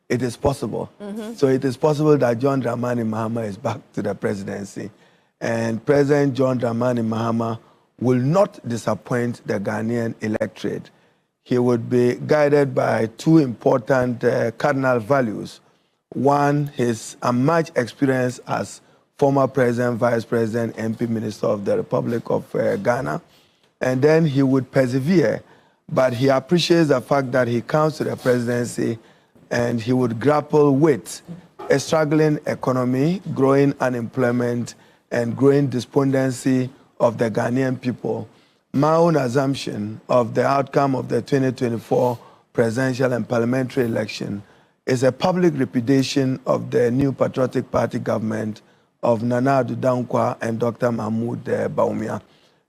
it is possible. So it is possible that John Dramani Mahama is back to the presidency. And President John Dramani Mahama will not disappoint the Ghanaian electorate. He would be guided by two important cardinal values. One, his unmatched experience as former president, vice president, MP minister of the Republic of Ghana. And then he would persevere, but he appreciates the fact that he comes to the presidency and he would grapple with a struggling economy, growing unemployment, and growing despondency of the Ghanaian people. My own assumption of the outcome of the 2024 presidential and parliamentary election is a public repudiation of the new Patriotic Party government of Nana Addo Dankwa and Dr. Mahmoud Bawumia.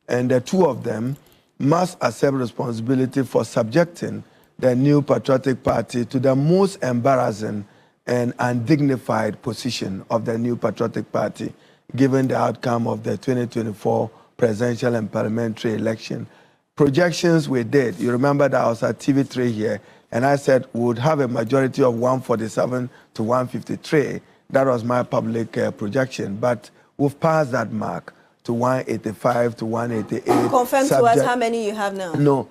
And the two of them must accept responsibility for subjecting the new Patriotic Party to the most embarrassing and undignified position of the new Patriotic Party, given the outcome of the 2024 presidential and parliamentary election. Projections we did, you remember that I was at TV3 here, and I said we would have a majority of 147 to 153. That was my public projection, but we've passed that mark to 185 to 188. Confirm to us how many you have now. No.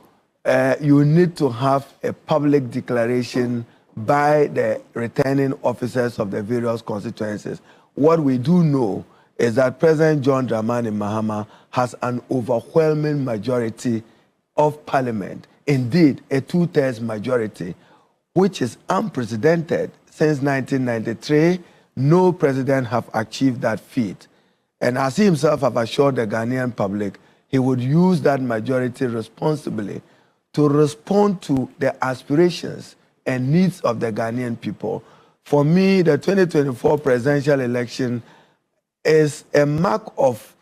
You need to have a public declaration by the returning officers of the various constituencies. What we do know is that President John Dramani Mahama has an overwhelming majority of parliament, indeed a two-thirds majority, which is unprecedented. Since 1993, no president have achieved that feat. And as he himself have assured the Ghanaian public, he would use that majority responsibly to respond to the aspirations and needs of the Ghanaian people. For me, the 2024 presidential election is a mark of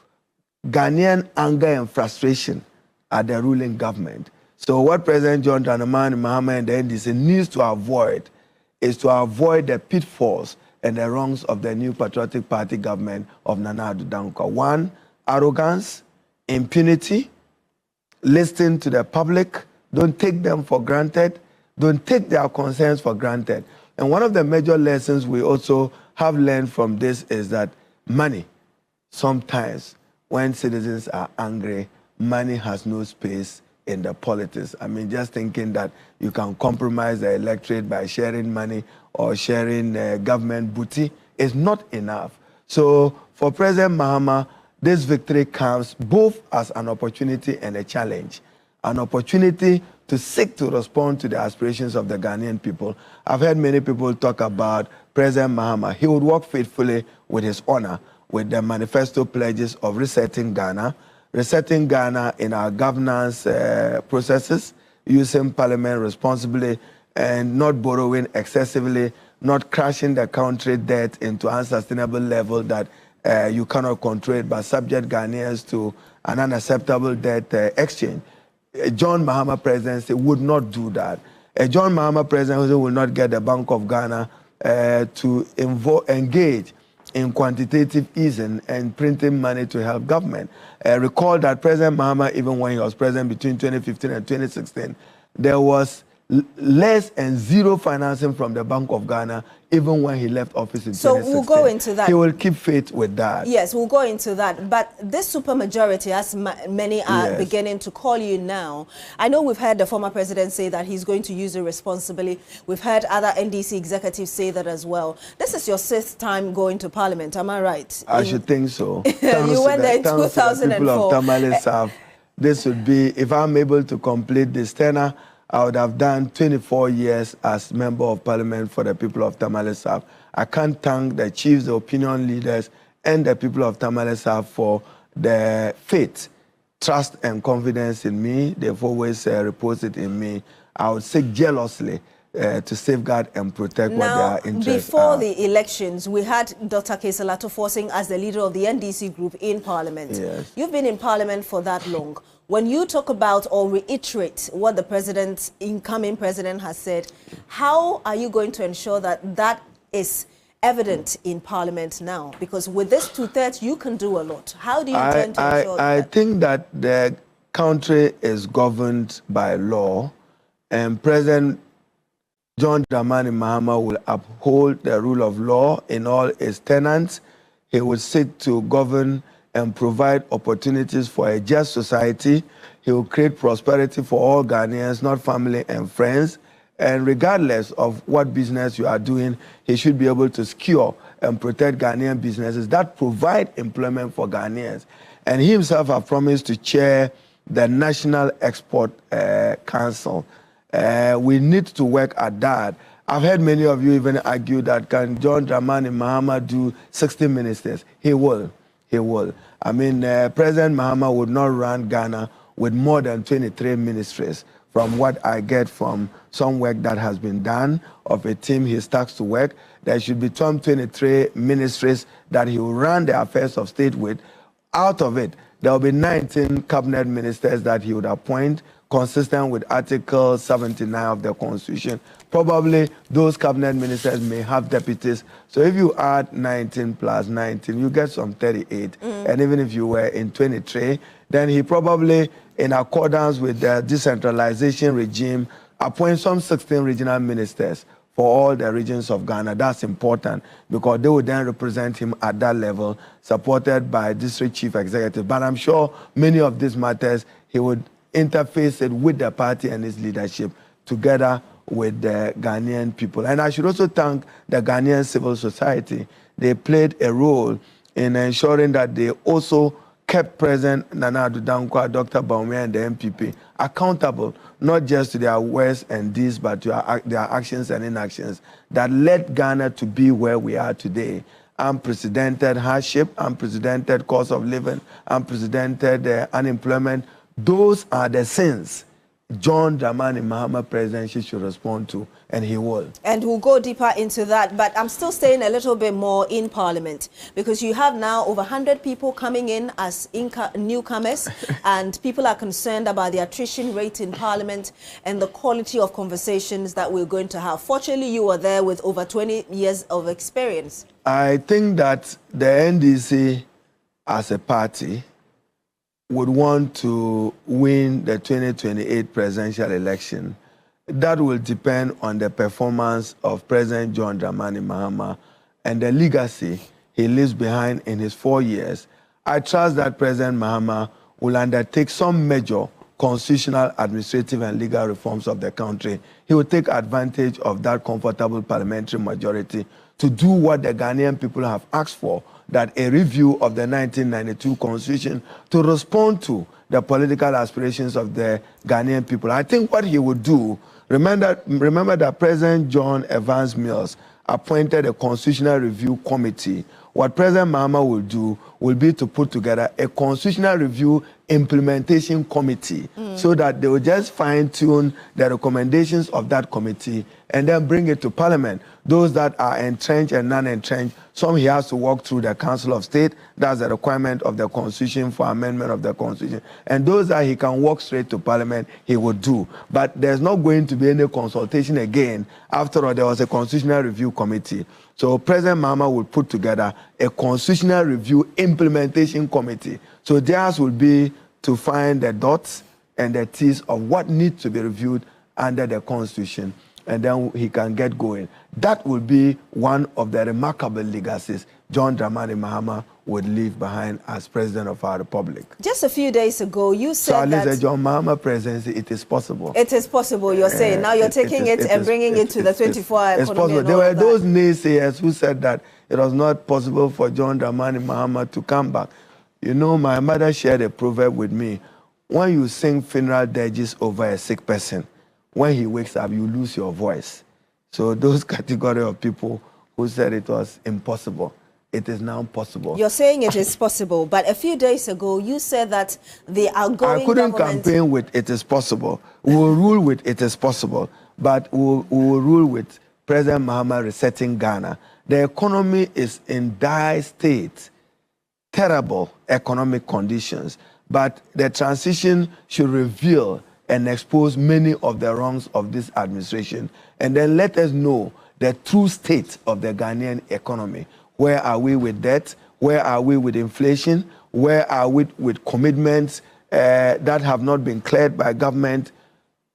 Ghanaian anger and frustration at the ruling government. So what President John Dramani Mahama and the NDC needs to avoid is to avoid the pitfalls and the wrongs of the new Patriotic Party government of Nana Addo Dankwa. One, arrogance, impunity, listen to the public, don't take them for granted, don't take their concerns for granted. And one of the major lessons we also have learned from this is that money, sometimes when citizens are angry, money has no space in the politics. I mean, just thinking that you can compromise the electorate by sharing money or sharing government booty is not enough. So for President Mahama, this victory comes both as an opportunity and a challenge. An opportunity to seek to respond to the aspirations of the Ghanaian people. I've heard many people talk about President Mahama. He would work faithfully with his honor, with the manifesto pledges of resetting Ghana in our governance processes, using parliament responsibly and not borrowing excessively, not crashing the country debt into unsustainable level that you cannot control it, but subject Ghanaians to an unacceptable debt exchange. John Mahama presidency would not do that. John Mahama presidency will not get the Bank of Ghana to engage in quantitative easing and printing money to help government. Recall that President Mahama, even when he was president between 2015 and 2016, there was less and zero financing from the Bank of Ghana, even when he left office in 2016. So we'll go into that. He will keep faith with that. Yes, we'll go into that. But this supermajority, as many are beginning to call you now, I know we've heard the former president say that he's going to use it responsibly. We've heard other NDC executives say that as well. This is your 6th time going to Parliament, am I right? I should think so. You went there in 2004. The people of Tamale South, this would be, if I'm able to complete this tenure, I would have done 24 years as Member of Parliament for the people of Tamale South. I can't thank the chiefs, the opinion leaders, and the people of Tamale South for their faith, trust, and confidence in me. They've always reposed in me. I would seek jealously to safeguard and protect what their interests before are. the elections, we had Dr. Keselato forcing as the leader of the NDC group in Parliament. Yes. You've been in Parliament for that long. When you talk about or reiterate what the incoming president has said, how are you going to ensure that that is evident in Parliament now? Because with this 2/3, you can do a lot. How do you intend to ensure that? I think that the country is governed by law, and President John Dramani Mahama will uphold the rule of law in all its tenets. He will seek to govern and provide opportunities for a just society. He will create prosperity for all Ghanaians, not family and friends. And regardless of what business you are doing, he should be able to secure and protect Ghanaian businesses that provide employment for Ghanaians. And he himself has promised to chair the National Export Council. We need to work at that. I've heard many of you even argue that can John Dramani Mahama do 60 ministers? He will. He will. I mean, President Mahama would not run Ghana with more than 23 ministries, from what I get from some work that has been done of a team he starts to work. There should be 23 ministries that he will run the affairs of state with. Out of it, there will be 19 cabinet ministers that he would appoint, consistent with Article 79 of the Constitution. Probably those cabinet ministers may have deputies. So if you add 19 plus 19, you get some 38. And even if you were in 23, then he probably, in accordance with the decentralization regime, appoint some 16 regional ministers for all the regions of Ghana. That's important because they would then represent him at that level, supported by district chief executive. But I'm sure many of these matters, he would interface it with the party and its leadership together with the Ghanaian people. And I should also thank the Ghanaian civil society. They played a role in ensuring that they also kept President Nana Addo Dankwa, Dr. Bawumia, and the MPP accountable, not just to their words and deeds, but to their actions and inactions that led Ghana to be where we are today. Unprecedented hardship, unprecedented cost of living, unprecedented unemployment. Those are the sins John Dramani Mahama presidency should respond to, and he will. And we'll go deeper into that, but I'm still staying a little bit more in Parliament, because you have now over 100 people coming in as newcomers, and people are concerned about the attrition rate in Parliament and the quality of conversations that we're going to have. Fortunately, you are there with over 20 years of experience. I think that the NDC, as a party, would want to win the 2028 presidential election. That will depend on the performance of President John Dramani Mahama and the legacy he leaves behind in his 4 years. I trust that President Mahama will undertake some major constitutional, administrative, and legal reforms of the country. He will take advantage of that comfortable parliamentary majority to do what the Ghanaian people have asked for, that a review of the 1992 Constitution to respond to the political aspirations of the Ghanaian people. I think what he would do, remember that President John Evans Mills appointed a Constitutional Review Committee. What President Mahama will do will be to put together a Constitutional Review Implementation Committee so that they will just fine-tune the recommendations of that committee and then bring it to Parliament. Those that are entrenched and non-entrenched, some he has to walk through the Council of State. That's a requirement of the Constitution for amendment of the Constitution. And those that he can walk straight to Parliament, he would do. But there's not going to be any consultation again. After all, there was a Constitutional Review Committee. So President Mahama will put together a Constitutional Review Implementation Committee. So theirs will be to find the dots and the T's of what needs to be reviewed under the Constitution, and then he can get going. That will be one of the remarkable legacies John Dramani Mahama would leave behind as president of our republic. Just a few days ago, you said that... So, at John Mahama presidency, it is possible. It is possible, you're saying. Now you're taking it and bringing it to the 24-hour economy. It's possible. There were those naysayers who said that it was not possible for John Dramani Mahama to come back. You know, my mother shared a proverb with me. When you sing funeral dirges over a sick person, when he wakes up, you lose your voice. So those category of people who said it was impossible, it is now possible. You're saying it is possible, but a few days ago, you said that the outgoing I couldn't campaign with it is possible. We will rule with it is possible, but we will rule with President Mahama resetting Ghana. The economy is in dire state, terrible economic conditions, but the transition should reveal and expose many of the wrongs of this administration, and then let us know the true state of the Ghanaian economy. Where are we with debt? Where are we with inflation? Where are we with commitments that have not been cleared by government?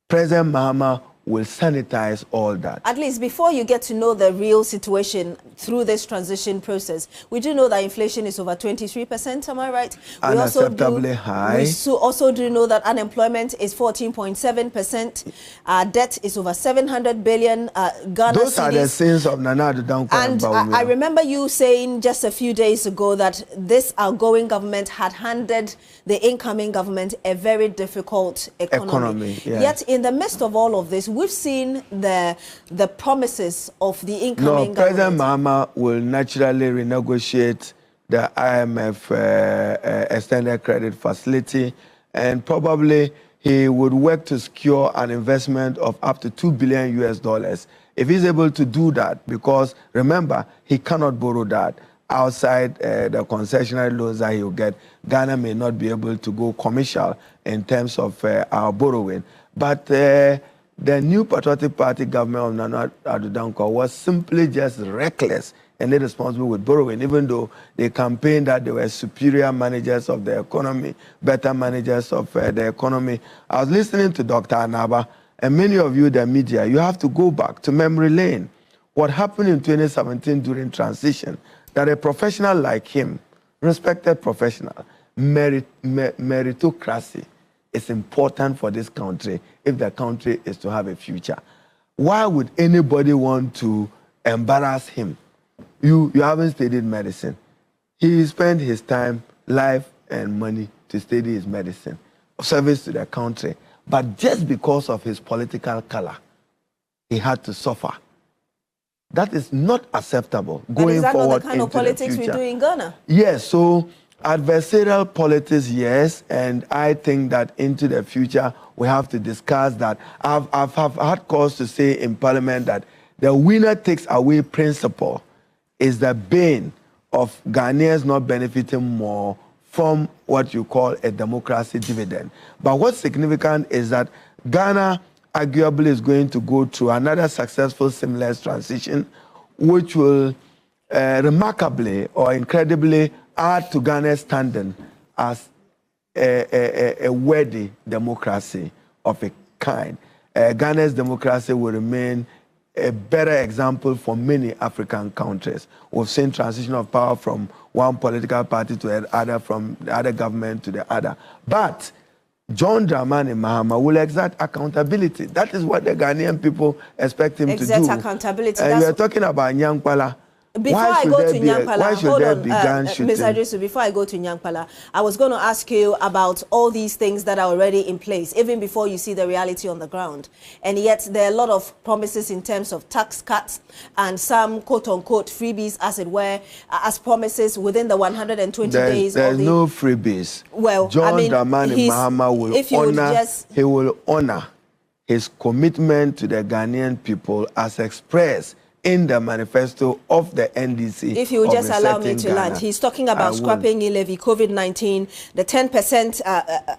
President Mahama will sanitize all that. At least before you get to know the real situation through this transition process, we do know that inflation is over 23%, am I right? Unacceptably high. We also do know that unemployment is 14.7%. Debt is over 700 billion Ghana Those cedis. are the sins of Nana Addo Dankwa. And I remember you saying just a few days ago that this outgoing government had handed the incoming government a very difficult economy. Yes. Yet in the midst of all of this, we've seen the promises of the incoming government. President Mahama will naturally renegotiate the IMF extended credit facility, and probably he would work to secure an investment of up to $2 billion US. If he's able to do that, because remember, he cannot borrow that outside the concessionary loans that he'll get. Ghana may not be able to go commercial in terms of our borrowing. But the new Patriotic Party government of Nana Addo Dankwa was simply just reckless and irresponsible with borrowing, even though they campaigned that they were superior managers of the economy, better managers of the economy. I was listening to Dr. Anaba, and many of you, the media, you have to go back to memory lane. What happened in 2017 during transition, that a professional like him, respected professional, meritocracy is important for this country if the country is to have a future. Why would anybody want to embarrass him? You haven't studied medicine. He spent his time, life, and money to study his medicine, service to the country. But just because of his political color, he had to suffer. That is not acceptable going forward. Is that not the kind of politics we do in Ghana? Yes, so adversarial politics, yes, and I think that into the future we have to discuss that. I've had cause to say in Parliament that the winner takes away principle is the bane of Ghanaians not benefiting more from what you call a democracy dividend. But what's significant is that Ghana arguably is going to go through another successful seamless transition, which will remarkably or incredibly add to Ghana's standing as a worthy democracy of a kind. Ghana's democracy will remain a better example for many African countries. We've seen transition of power from one political party to the other, from the other government to the other. But John Dramani Mahama will exert accountability. That is what the Ghanaian people expect him to do. Exert accountability. And you're talking about Nyankpala. Before I go to Nyankpala, why should there be gun shooting? Ms. Iddrisu, before I go to Nyankpala, I was going to ask you about all these things that are already in place, even before you see the reality on the ground. And yet there are a lot of promises in terms of tax cuts and some quote-unquote freebies, as it were, as promises within the 120 days. There's no freebies. Well, John Dramani Mahama will honor his commitment to the Ghanaian people as expressed in the manifesto of the NDC. If you would just allow me to land. He's talking about scrapping e-levy, COVID-19, the 10%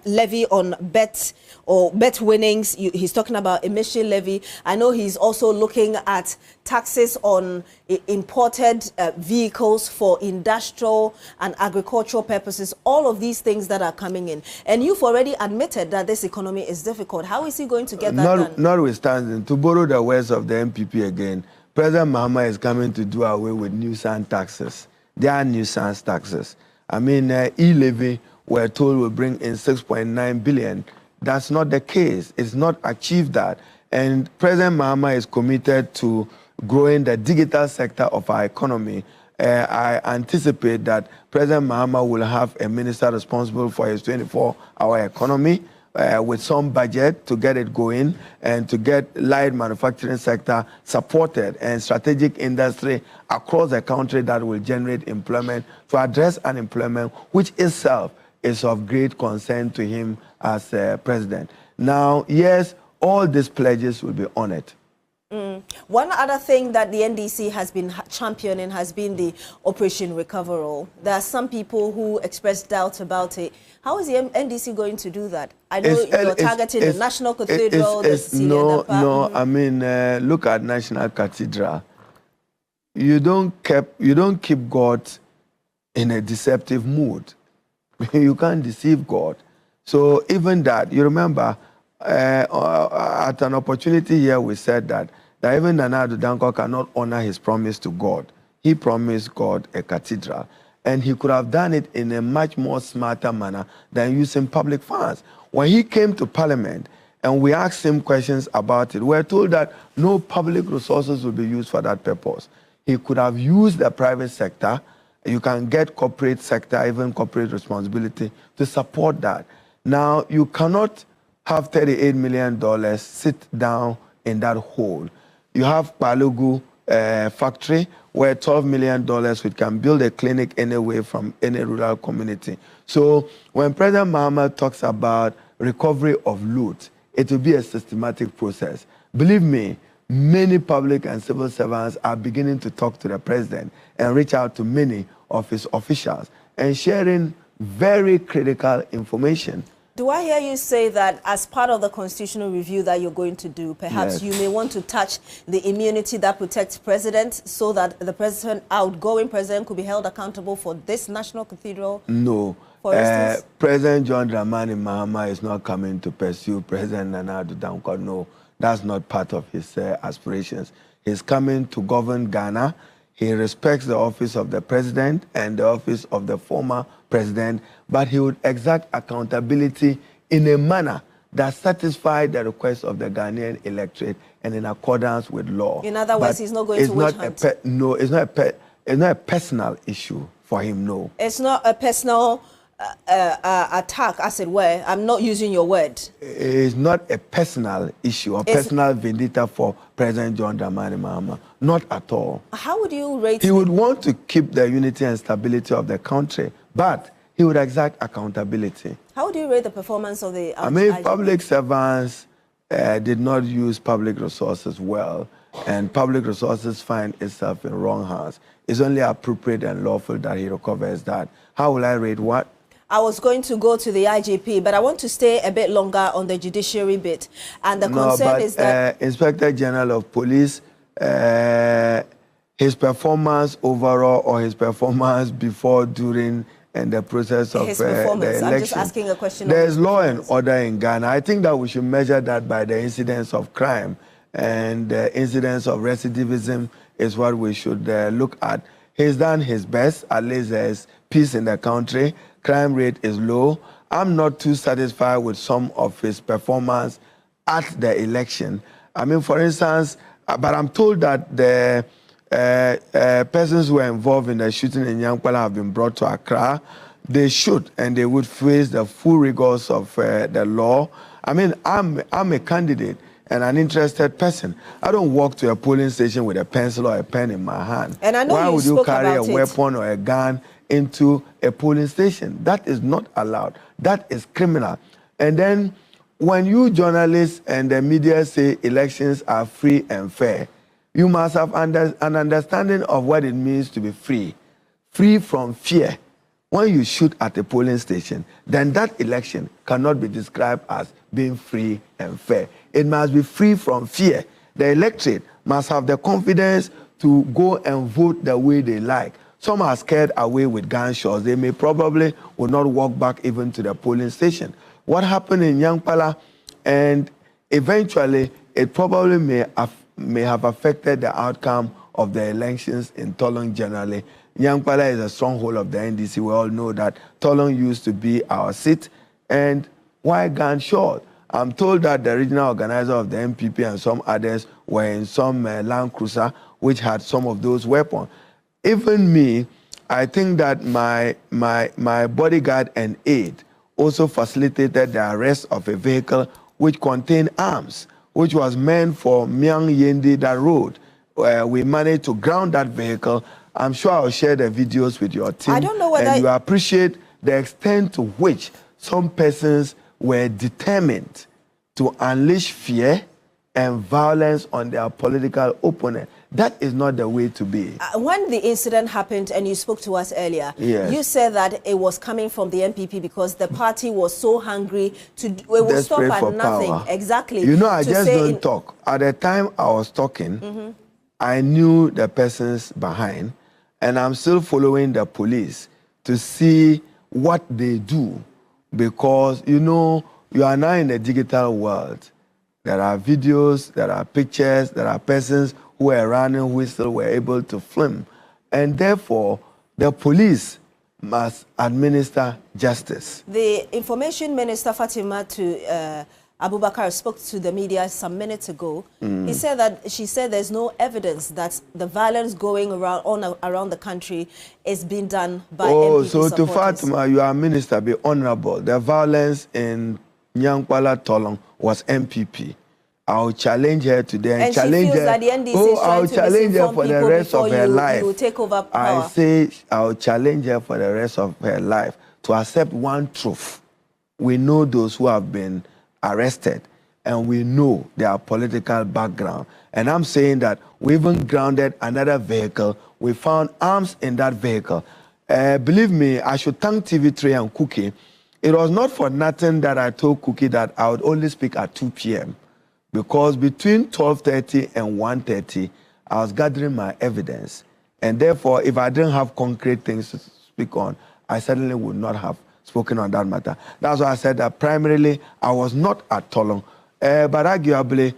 levy on bets or bet winnings. He's talking about emission levy. I know he's also looking at taxes on imported vehicles for industrial and agricultural purposes, all of these things that are coming in. And you've already admitted that this economy is difficult. How is he going to get that done? Notwithstanding, to borrow the words of the MPP again, President Mahama is coming to do away with nuisance taxes. There are nuisance taxes. I mean, e-levy, we're told, will bring in 6.9 billion. That's not the case. It's not achieved that. And President Mahama is committed to growing the digital sector of our economy. I anticipate that President Mahama will have a minister responsible for his 24-hour economy, with some budget to get it going and to get light manufacturing sector supported and strategic industry across the country that will generate employment to address unemployment, which itself is of great concern to him as president. Now, yes, all these pledges will be honored. One other thing that the NDC has been championing has been the Operation Recoverall. There are some people who express doubts about it. How is the NDC going to do that? I know you're targeting the National Cathedral. I mean, look at National Cathedral. You don't keep God in a deceptive mood. You can't deceive God. So even that, you remember, at an opportunity here, we said that even Nana Addo Dankwa cannot honor his promise to God. He promised God a cathedral, and he could have done it in a much more smarter manner than using public funds. When he came to Parliament and we asked him questions about it, we were told that no public resources will be used for that purpose. He could have used the private sector. You can get corporate sector, even corporate responsibility, to support that. Now, you cannot have $38 million sit down in that hole. You have Palugu factory where $12 million we can build a clinic anyway from any rural community. So when President Mahama talks about recovery of loot, it will be a systematic process. Believe me, many public and civil servants are beginning to talk to the president and reach out to many of his officials and sharing very critical information. Do I hear you say that as part of the constitutional review that you're going to do, perhaps you may want to touch the immunity that protects presidents so that the outgoing president could be held accountable for this national cathedral? No. For instance? President John Mahama is not coming to pursue President Nana Addo Dankwa. No, that's not part of his aspirations. He's coming to govern Ghana. He respects the office of the president and the office of the former president, but he would exact accountability in a manner that satisfies the request of the Ghanaian electorate and in accordance with law. In other words, he's not going to witch hunt. No, it's not a personal issue for him, no. It's not a personal attack, as it were. I'm not using your word. It's not a personal issue or personal vendetta for President John Dramani Mahama. Not at all. How would you rate He would want to keep the unity and stability of the country, but he would exact accountability. How would you rate the performance of the public servants did not use public resources well, and public resources find itself in wrong hands. It's only appropriate and lawful that he recovers that. How will I rate what? I was going to go to the IGP, but I want to stay a bit longer on the judiciary bit. And the concern is that Inspector General of Police, his performance overall or his performance before, during, and the process of the election. I'm just asking a question. There's law and order in Ghana. I think that we should measure that by the incidence of crime, and the incidence of recidivism is what we should look at. He's done his best. At least there's peace in the country. Crime rate is low. I'm not too satisfied with some of his performance at the election. I mean, for instance, but I'm told that the persons who were involved in the shooting in Nyankwala have been brought to Accra. They should, and they would face the full rigors of the law. I mean, I'm a candidate and an interested person. I don't walk to a polling station with a pencil or a pen in my hand. And I know Why would you carry a weapon or a gun into a polling station? That is not allowed. That is criminal. And then when you journalists and the media say elections are free and fair, you must have an understanding of what it means to be free. Free from fear. When you shoot at a polling station, then that election cannot be described as being free and fair. It must be free from fear. The electorate must have the confidence to go and vote the way they like. Some are scared away with gunshots. They may probably will not walk back even to the polling station. What happened in Nyankwala, and eventually it probably may have affected the outcome of the elections in Tolong generally. Nyankwala is a stronghold of the NDC. We all know that Tolong used to be our seat. And why gunshot? I'm told that the regional organizer of the MPP and some others were in some Land Cruiser which had some of those weapons. Even me, I think that my bodyguard and aide also facilitated the arrest of a vehicle which contained arms, which was meant for Myang Yendi, that road. We managed to ground that vehicle. I'm sure I'll share the videos with your team. I don't know whether... And you appreciate the extent to which some persons were determined to unleash fear and violence on their political opponent. That is not the way to be. When the incident happened and you spoke to us earlier, you said that it was coming from the MPP because the party was so hungry it would stop at nothing. Power. Exactly. You know, I just don't talk. At the time I was talking, I knew the persons behind, and I'm still following the police to see what they do, because, you know, you are now in a digital world. There are videos, there are pictures, there are persons who were running who still were able to film. And therefore, the police must administer justice. The Information Minister Fatima Abubakar spoke to the media some minutes ago. She said there's no evidence that the violence going around the country is being done by MPP so supporters. To Fatima, you are minister, be honorable. The violence in Nyankwala Tolong was MPP. I'll challenge her today and challenge she feels her. That the NDC is I'll challenge her for the rest of her life. You take over power. I say I'll challenge her for the rest of her life to accept one truth. We know those who have been arrested, and we know their political background. And I'm saying that we even grounded another vehicle. We found arms in that vehicle. Believe me, I should thank TV3 and Cookie. It was not for nothing that I told Cookie that I would only speak at 2 p.m. because between 12:30 and 1:30, I was gathering my evidence. And therefore, if I didn't have concrete things to speak on, I certainly would not have spoken on that matter. That's why I said that primarily I was not at Tolong. But arguably,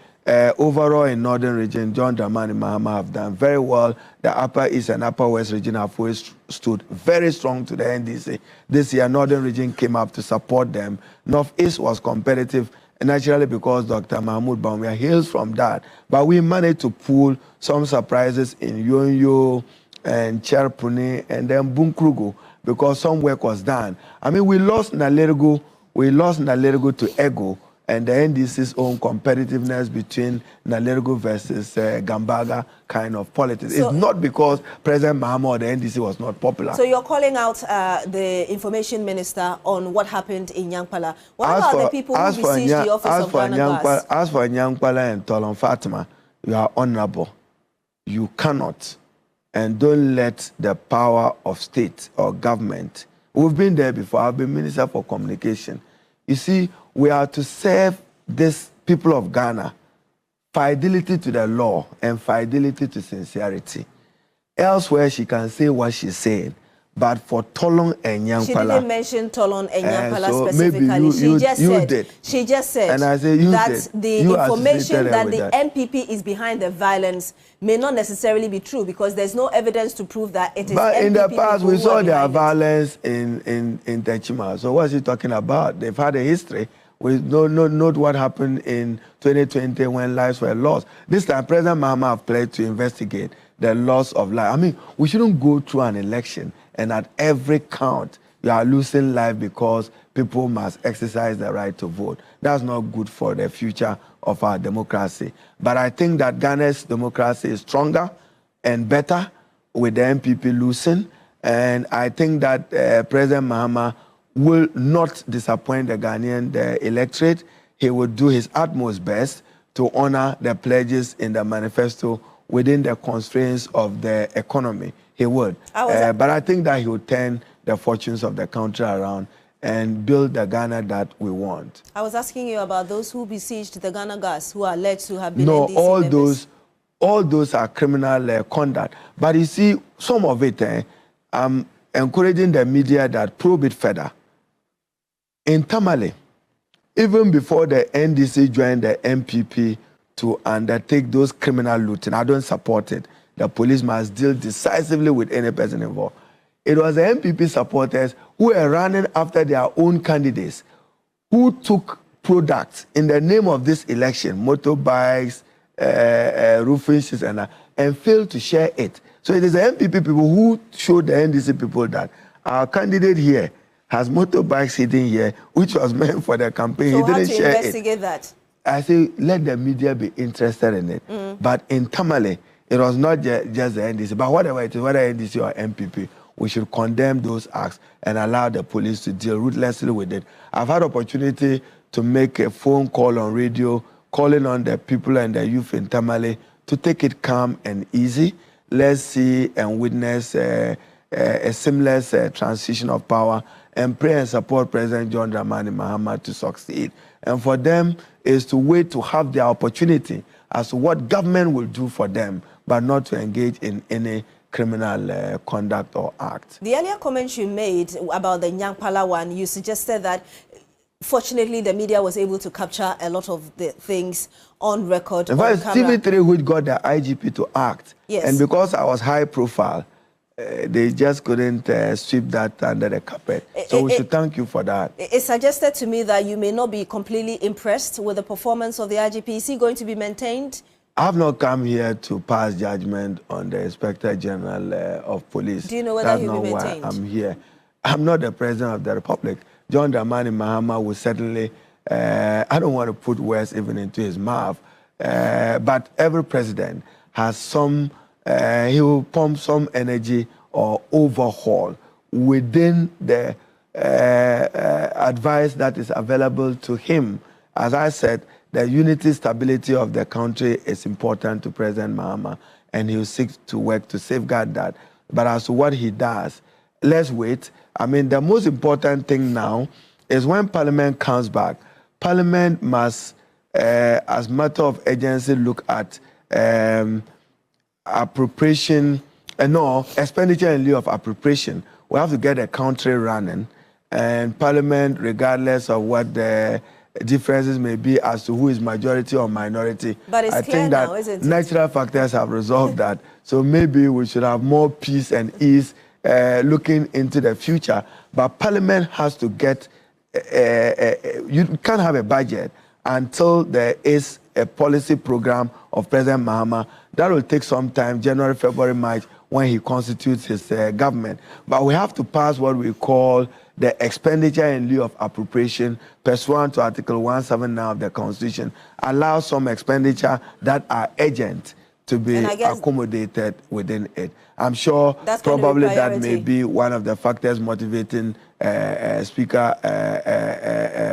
overall in Northern region, John Mahama have done very well. The Upper East and Upper West region have always stood very strong to the NDC. This year, Northern region came up to support them. Northeast was competitive, naturally because Dr. Mahmoud Bawumia hails from that. But we managed to pull some surprises in Yonyo and Cherpuni and then Bunkrugu, because some work was done. I mean, we lost Nalergo to Ego, and the NDC's own competitiveness between Nalergo versus Gambaga kind of politics. So, it's not because President Mahama or the NDC was not popular. So you're calling out the Information Minister on what happened in Nyankpala. What about the people who besieged the office of Ghana Gas? As for Nyankpala and Tolong Fatima, you are honorable. You cannot. And don't let the power of state or government. We've been there before. I've been Minister for Communication. You see, we are to serve these people of Ghana fidelity to the law and fidelity to sincerity. Elsewhere, she can say what she's saying. But for Tolong and Nyankpala... She didn't mention Tolong and Nyankpala so specifically. Maybe she just said and I say that the information that the MPP is behind the violence may not necessarily be true, because there's no evidence to prove that it is But MPP in the past, we saw their violence in Techima. So what's he talking about? They've had a history. We note what happened in 2020 when lives were lost. This time, President Mahama have pledged to investigate the loss of life. I mean, we shouldn't go through an election and at every count, you are losing life because people must exercise the right to vote. That's not good for the future of our democracy. But I think that Ghana's democracy is stronger and better with the MPP losing. And I think that President Mahama will not disappoint the Ghanaian electorate. He will do his utmost best to honor the pledges in the manifesto within the constraints of the economy. He would. But I think that he will turn the fortunes of the country around and build the Ghana that we want. I was asking you about those who besieged the Ghana Gas, who are alleged to have been NDC members. all those are criminal conduct. But you see, some of it, I'm encouraging the media that probe it further. In Tamale, even before the NDC joined the MPP to undertake those criminal looting, I don't support it. The police must deal decisively with any person involved. It was the MPP supporters who were running after their own candidates, who took products in the name of this election, motorbikes, roofing sheets, and failed to share it. So it is the MPP people who showed the NDC people that our candidate here has motorbikes hidden here, which was meant for the campaign. So he didn't share it. How to investigate that? I say, let the media be interested in it. But in Tamale, it was not just the NDC, but whatever it is, whether NDC or MPP, we should condemn those acts and allow the police to deal ruthlessly with it. I've had opportunity to make a phone call on radio, calling on the people and the youth in Tamale to take it calm and easy. Let's see and witness a seamless transition of power, and pray and support President John Mahama to succeed. And for them is to wait to have the opportunity as to what government will do for them, but not to engage in any criminal conduct or act. The earlier comments you made about the Nyankpala one, you suggested that fortunately, the media was able to capture a lot of the things on record. In fact, TV3 which got the IGP to act. Yes. And because I was high profile, they just couldn't sweep that under the carpet. So we should thank you for that. It suggested to me that you may not be completely impressed with the performance of the IGP. Is he going to be maintained? I have not come here to pass judgment on the Inspector General of Police. Do you know whether he'll be maintained? That's not why I'm here. I'm not the President of the Republic. John Mahama will certainly, I don't want to put words even into his mouth, but every president has some, he will pump some energy or overhaul within the advice that is available to him. As I said, the unity, stability of the country is important to President Mahama, and he will seek to work to safeguard that. But as to what he does, let's wait. I mean, the most important thing now is when Parliament comes back, Parliament must, as matter of urgency, look at appropriation, no, expenditure in lieu of appropriation. We have to get a country running, and Parliament, regardless of what the differences may be as to who is majority or minority, but it's I clear think that now, isn't it? natural factors have resolved that. So maybe we should have more peace and ease looking into the future. But Parliament has to get, you can't have a budget until there is a policy program of President Mahama. That will take some time, January, February, March, when he constitutes his government. But we have to pass what we call the expenditure in lieu of appropriation, pursuant to Article 179 of the Constitution, allow some expenditure that are urgent to be accommodated within it. I'm sure probably that may be one of the factors motivating Speaker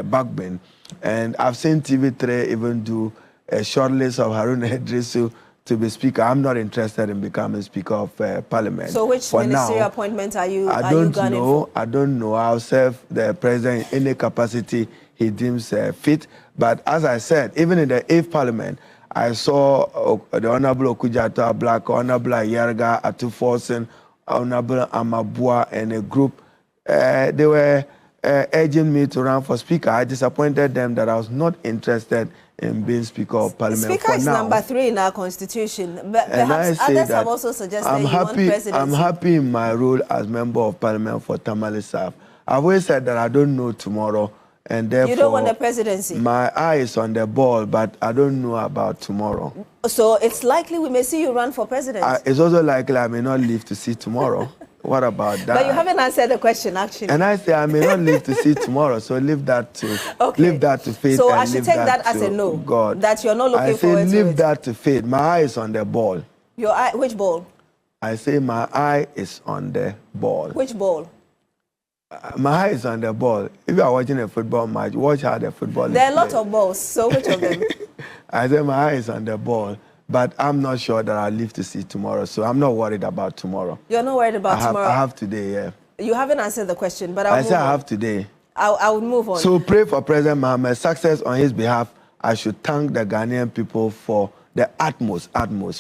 Bagbin. And I've seen TV3 even do a short list of Haruna Iddrisu to be Speaker. I'm not interested in becoming Speaker of Parliament. So which ministerial appointment are you gunning for? I don't know. I'll serve the President in any capacity he deems fit. But as I said, even in the 8th Parliament, I saw the Honorable Okudzeto Black, Honorable Ayarga Atuforsen, Honorable Amabua, and a group. They were urging me to run for Speaker. I disappointed them that I was not interested in being Speaker of Parliament. Speaker is number 3 in our Constitution. But perhaps others have also suggested you want presidency. I'm happy in my role as Member of Parliament for Tamale South. I've always said that I don't know tomorrow, and therefore... You don't want the presidency? My eye is on the ball, but I don't know about tomorrow. So it's likely we may see you run for president? It's also likely I may not live to see tomorrow. What about that? But you haven't answered the question, actually. And I say I may not live to see tomorrow, so leave that to leave that to fate. So I should take that as a no. God, that you're not looking forward to it. I say leave that to fate. My eye is on the ball. Your eye, which ball? I say my eye is on the ball. Which ball? My eye is on the ball. If you are watching a football match, watch how the football is played. There are a lot of balls, so which of them? I say my eye is on the ball. But I'm not sure that I'll live to see tomorrow, so I'm not worried about tomorrow. You're not worried about tomorrow? I have today, yeah. You haven't answered the question, but I say I have today. I will move on. So pray for President Mahama's success on his behalf. I should thank the Ghanaian people for the utmost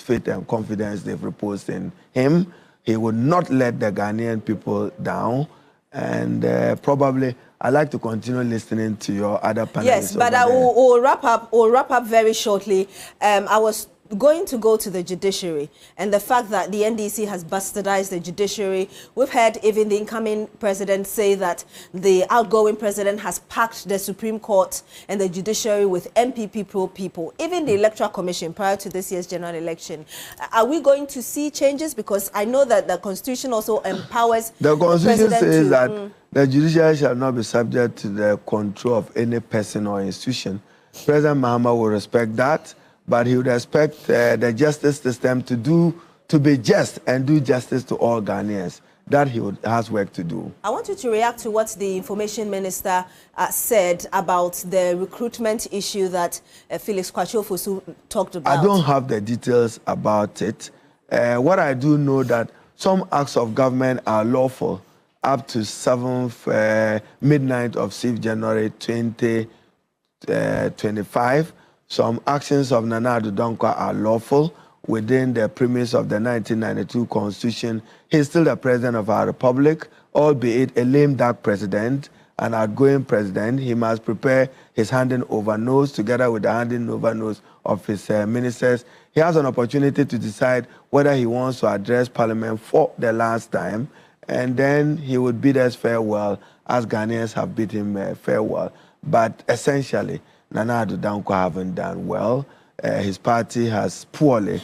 faith and confidence they've reposed in him. He would not let the Ghanaian people down. And probably I'd like to continue listening to your other panelists. Yes, but I will wrap up very shortly. I was going to go to the judiciary and the fact that the NDC has bastardized the judiciary. We've heard even the incoming president say that the outgoing president has packed the Supreme Court and the judiciary with MPP pro people, even the Electoral Commission prior to this year's general election. Are we going to see changes? Because I know that the Constitution also empowers the Constitution says that the judiciary shall not be subject to the control of any person or institution. President Mahama will respect that, but he would expect the justice system to be just and do justice to all Ghanaians. That has work to do. I want you to react to what the Information Minister said about the recruitment issue that Felix Kwatso talked about. I don't have the details about it. What I do know that some acts of government are lawful up to 7th midnight of 6th January 2025. Some actions of Nana Addo Dankwa are lawful within the premise of the 1992 Constitution. He's still the president of our republic, albeit a lame duck president. an outgoing president, he must prepare his handing over notes together with the handing over notes of his ministers. He has an opportunity to decide whether he wants to address Parliament for the last time, and then he would bid us farewell, as Ghanaians have bid him farewell. But essentially, Nana Addo Dankwa haven't done well. His party has poorly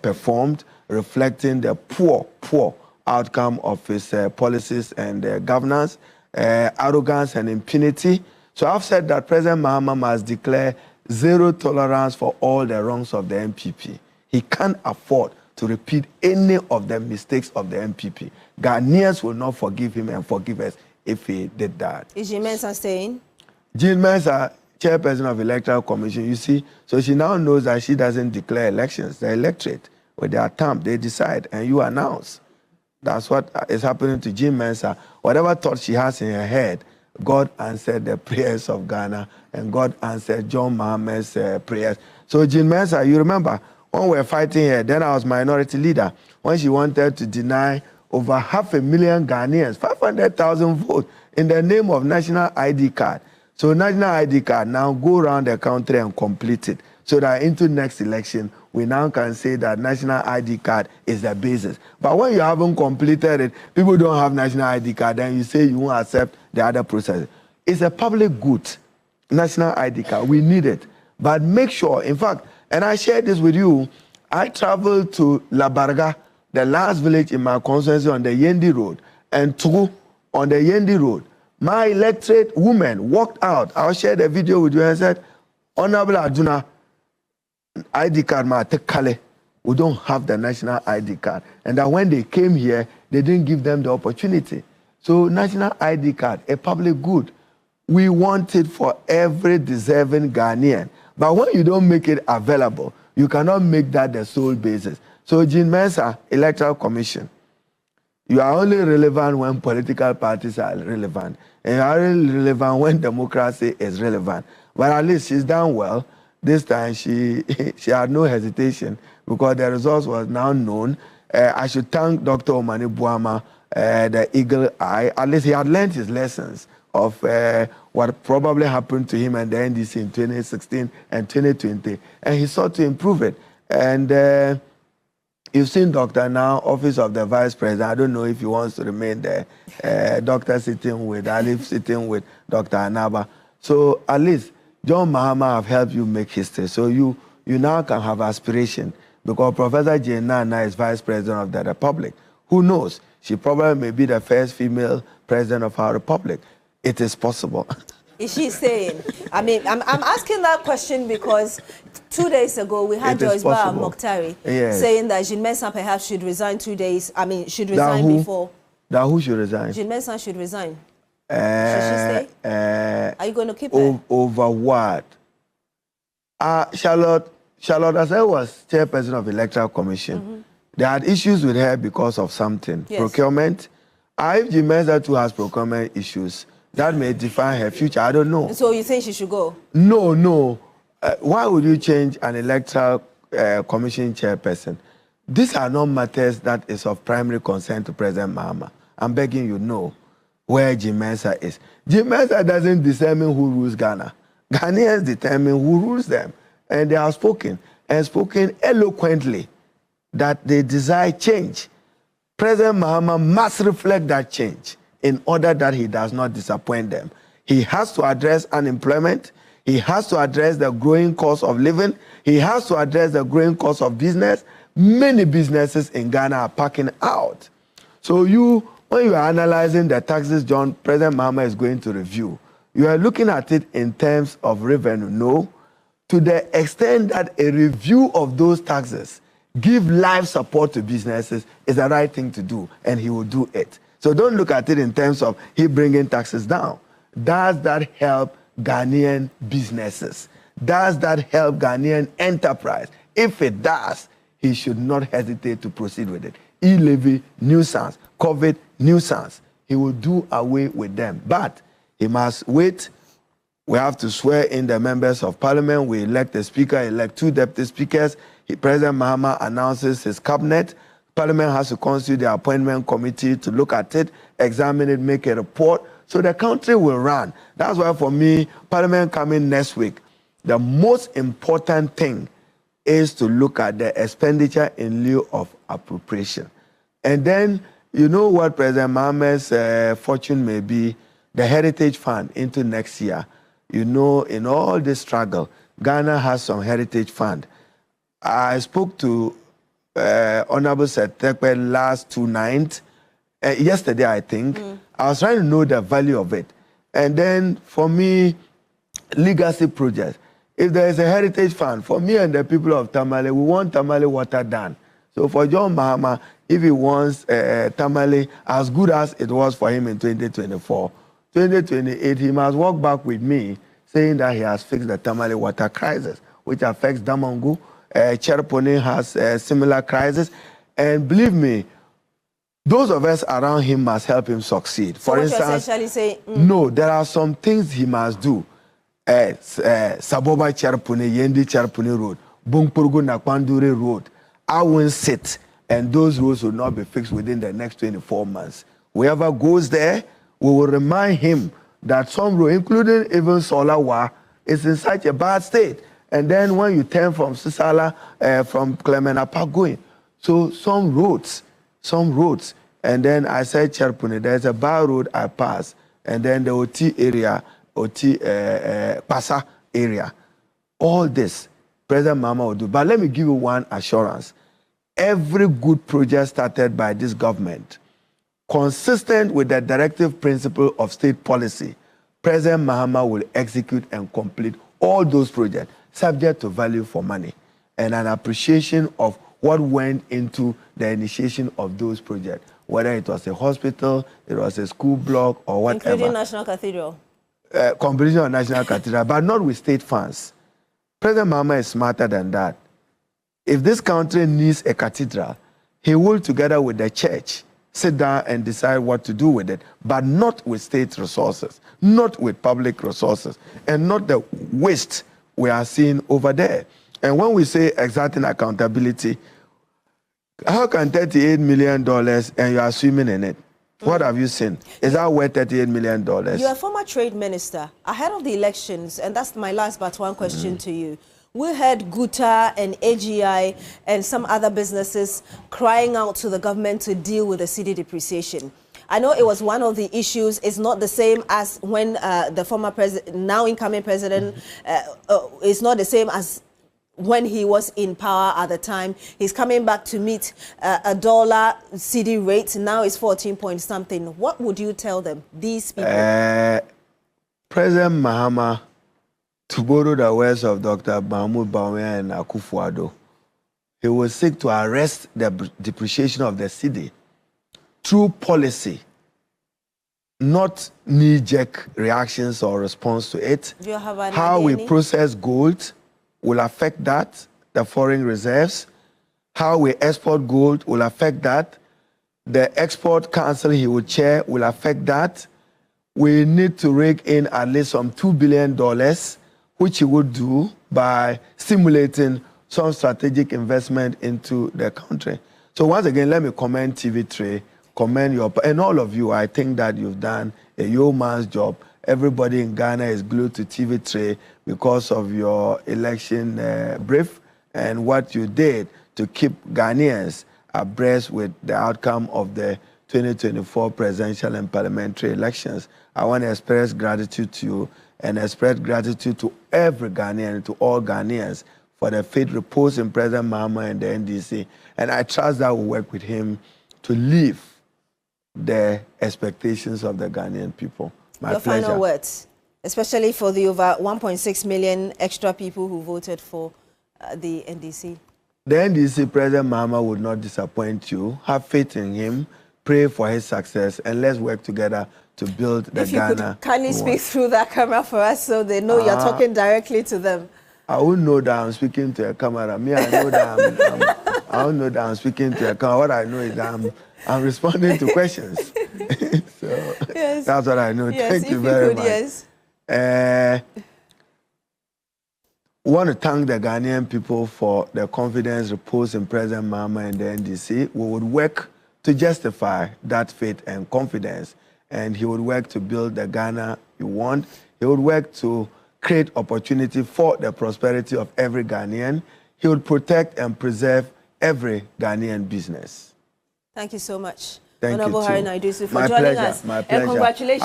performed, reflecting the poor outcome of his policies and governance, arrogance and impunity. So I've said that President Mahama must declare zero tolerance for all the wrongs of the MPP. He can't afford to repeat any of the mistakes of the MPP. Ghanaians will not forgive him and forgive us if he did that. Is Jean Mensa staying? Jean Mensa, chairperson of Electoral Commission, you see, so she now knows that she doesn't declare elections. The electorate, with their thumb, they decide and you announce. That's what is happening to Jean Mensa. Whatever thought she has in her head, God answered the prayers of Ghana and God answered John Mahama's prayers. So Jean Mensa, you remember, when we were fighting here, then I was minority leader, when she wanted to deny over 500,000 Ghanaians, 500,000 votes in the name of national ID card. So national ID card now go around the country and complete it so that into next election, we now can say that national ID card is the basis. But when you haven't completed it, people don't have national ID card, then you say you won't accept the other process. It's a public good, national ID card. We need it. But make sure, in fact, and I shared this with you, I traveled to La Barga, the last village in my constituency on the Yendi Road, and Togo on the Yendi Road. My electorate woman walked out. I'll share the video with you and said, Honorable Aduna, ID card ma take kale. We don't have the national ID card. And that when they came here, they didn't give them the opportunity. So national ID card, a public good. We want it for every deserving Ghanaian. But when you don't make it available, you cannot make that the sole basis. So Jean Mensa, Electoral Commission, you are only relevant when political parties are relevant. And you are only relevant when democracy is relevant. But at least she's done well. This time she had no hesitation because the results was now known. I should thank Dr. Omani Buama, the eagle eye. At least he had learned his lessons of what probably happened to him and the NDC in 2016 and 2020. And he sought to improve it. And you've seen Doctor now, Office of the Vice President. I don't know if he wants to remain there. Doctor sitting with, Alif sitting with Dr. Anaba. So at least John Mahama have helped you make history. So you now can have aspiration because Professor Jane Nana is Vice President of the Republic. Who knows? She probably may be the first female president of our republic. It is possible. Is she saying? I mean, I'm asking that question because 2 days ago we had Joyce Bar Mokhtari saying that Jean Mensa perhaps should resign 2 days. I mean, should resign before. That who should resign? Jean Mensa should resign. Should she stay? Are you going to keep her? Over what? Charlotte, as I was chairperson of Electoral Commission, they had issues with her because of something. Yes. Procurement. If Jean Mensa too has procurement issues, that may define her future. I don't know. So you think she should go? No. Why would you change an Electoral Commission chairperson? These are not matters that is of primary concern to President Mahama. I'm begging you, know where Jean Mensa is. Jean Mensa doesn't determine who rules Ghana. Ghanaians determine who rules them. And they have spoken, and spoken eloquently, that they desire change. President Mahama must reflect that change in order that he does not disappoint them. He has to address unemployment. He has to address the growing cost of living. He has to address the growing cost of business. Many businesses in Ghana are packing out. So when you are analyzing the taxes President Mahama is going to review, you are looking at it in terms of revenue. No, to the extent that a review of those taxes give live support to businesses is the right thing to do, and he will do it. So don't look at it in terms of he bringing taxes down. Does that help Ghanaian businesses? Does that help Ghanaian enterprise? If it does, he should not hesitate to proceed with it. E-levy, nuisance, COVID, nuisance. He will do away with them. But he must wait. We have to swear in the members of parliament. We elect a speaker, elect 2 deputy speakers. President Mahama announces his cabinet. Parliament has to constitute the appointment committee to look at it, examine it, make a report So the country will run. That's why for me, Parliament coming next week, the most important thing is to look at the expenditure in lieu of appropriation. And then, you know what President Mahama's fortune may be, the Heritage Fund into next year. You know, in all this struggle, Ghana has some Heritage Fund. I spoke to Honorable Setekpe last 2 nights, yesterday I think. I was trying to know the value of it. And then for me, legacy projects. If there is a heritage fund, for me and the people of Tamale, we want Tamale water done. So for John Mahama, if he wants Tamale as good as it was for him in 2024, 2028, he must walk back with me saying that he has fixed the Tamale water crisis, which affects Damongu. Cherpone has a similar crisis. And believe me, those of us around him must help him succeed. So for what instance, you're essentially saying, no, there are some things he must do. Saboba Cherpone, Yendi Cherpone Road, Bunkpurgu Nakwandure Road. I won't sit, and those roads will not be fixed within the next 24 months. Whoever goes there, we will remind him that some road, including even Solawa, is in such a bad state. And then when you turn from Sisala, from Clement Park going, so some roads, and then I said Cherpune, there's a bar road I pass, and then the OT area, Pasa area. All this, President Mahama will do. But let me give you one assurance. Every good project started by this government, consistent with the directive principle of state policy, President Mahama will execute and complete all those projects, subject to value for money and an appreciation of what went into the initiation of those projects, whether it was a hospital, it was a school block, or whatever. including National Cathedral. Competition of National Cathedral, but not with state funds. President Mahama is smarter than that. If this country needs a cathedral, he will, together with the church, sit down and decide what to do with it, but not with state resources, not with public resources, and not the waste we are seeing over there. And when we say exerting accountability, how can $38 million and you are swimming in it? What have you seen? Is that worth $38 million? You're a former trade minister. Ahead of the elections, and that's my last but one question to you. We heard Guta and AGI and some other businesses crying out to the government to deal with the cedi depreciation. I know it was one of the issues. It's not the same as when the former president, now incoming president, it's not the same as when he was in power at the time. He's coming back to meet a dollar cedi rate. Now it's 14 point something. What would you tell them, these people? President Mahama, to borrow the words of Dr. Mahmoud Bawumia and Akufo-Addo, he will seek to arrest the depreciation of the cedi through policy, not knee-jerk reactions or response to it. Do you have an How we idea? process gold will affect that, the foreign reserves. How we export gold will affect that. The export council he will chair will affect that. We need to rake in at least some $2 billion, which he would do by stimulating some strategic investment into the country. So once again, let me commend TV3, commend your, and all of you. I think that you've done a yeoman's job. Everybody in Ghana is glued to TV3 because of your election brief and what you did to keep Ghanaians abreast with the outcome of the 2024 presidential and parliamentary elections. I want to express gratitude to you and express gratitude to every Ghanaian, to all Ghanaians, for the faith reposed in President Mahama and the NDC. And I trust that we'll work with him to live the expectations of the Ghanaian people. Your final words, especially for the over 1.6 million extra people who voted for the NDC. The NDC, President Mahama, would not disappoint you. Have faith in him, pray for his success, and let's work together to build the Ghana. If you could kindly speak through that camera for us so they know you're talking directly to them. I wouldn't know that I'm speaking to a camera. Me, I know that I don't know that I'm speaking to a camera. What I know is that I'm responding to questions. So yes. That's what I know. Yes, thank you very much. Yes. Want to thank the Ghanaian people for the confidence reposed in President Mahama and the NDC. We would work to justify that faith and confidence and he would work to build the Ghana you want. He would work to create opportunity for the prosperity of every Ghanaian. He would protect and preserve every Ghanaian business. Thank you so much. Thank Honorable you too. Haruna Iddrisu, for My joining pleasure, us. my pleasure. And congratulations.